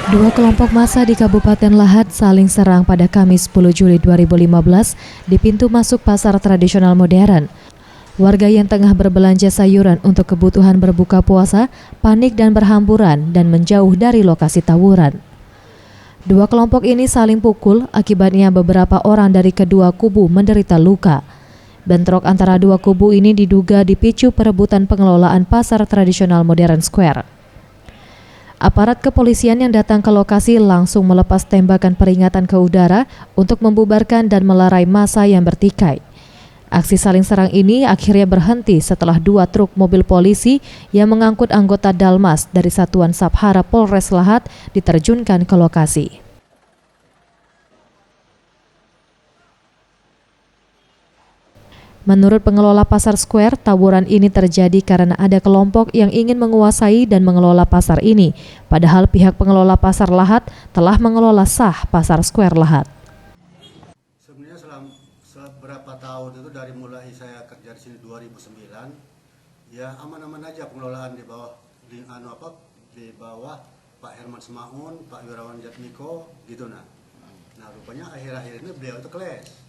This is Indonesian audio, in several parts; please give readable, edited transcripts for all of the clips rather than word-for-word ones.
Dua kelompok massa di Kabupaten Lahat saling serang pada Kamis 10 Juli 2015 di pintu masuk pasar tradisional modern. Warga yang tengah berbelanja sayuran untuk kebutuhan berbuka puasa panik dan berhamburan dan menjauh dari lokasi tawuran. Dua kelompok ini saling pukul, akibatnya beberapa orang dari kedua kubu menderita luka. Bentrok antara dua kubu ini diduga dipicu perebutan pengelolaan pasar tradisional Modern Square. Aparat kepolisian yang datang ke lokasi langsung melepas tembakan peringatan ke udara untuk membubarkan dan melerai massa yang bertikai. Aksi saling serang ini akhirnya berhenti setelah dua truk mobil polisi yang mengangkut anggota Dalmas dari Satuan Sabhara Polres Lahat diterjunkan ke lokasi. Menurut pengelola Pasar Square, tawuran ini terjadi karena ada kelompok yang ingin menguasai dan mengelola pasar ini, padahal pihak pengelola Pasar Lahat telah mengelola sah Pasar Square Lahat. Sebenarnya selama beberapa tahun itu dari mulai saya kerja di sini 2009, ya aman-aman aja pengelolaan di bawah Pak Herman Semaun, Pak Wirawan Jatmiko gitu nah. Nah rupanya akhir-akhir ini beliau itu clash.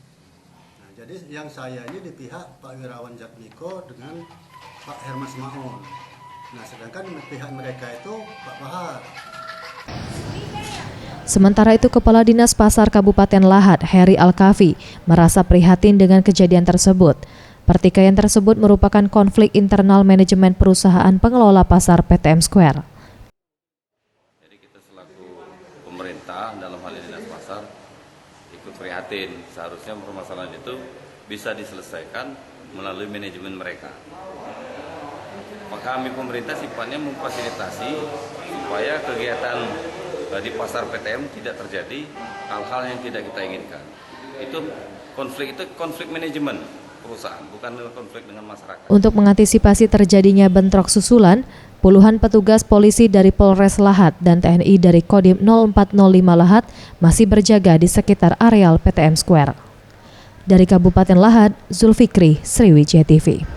Jadi yang saya ini di pihak Pak Wirawan Jatmiko dengan Pak Herman Semaun. Nah sedangkan pihak mereka itu Pak Bahar. Sementara itu Kepala Dinas Pasar Kabupaten Lahat, Heri Alkafi, merasa prihatin dengan kejadian tersebut. Pertikaian tersebut merupakan konflik internal manajemen perusahaan pengelola pasar PTM Square. Jadi kita selaku pemerintah dalam hal ini Dinas Pasar ikut prihatin, seharusnya permasalahan itu bisa diselesaikan melalui manajemen mereka. Kami pemerintah sifatnya memfasilitasi supaya kegiatan di pasar PTM tidak terjadi hal-hal yang tidak kita inginkan. Itu konflik manajemen perusahaan, bukan konflik dengan masyarakat. Untuk mengantisipasi terjadinya bentrok susulan, puluhan petugas polisi dari Polres Lahat dan TNI dari Kodim 0405 Lahat masih berjaga di sekitar areal PTM Square. Dari Kabupaten Lahat, Zulfikri, Sriwijaya TV.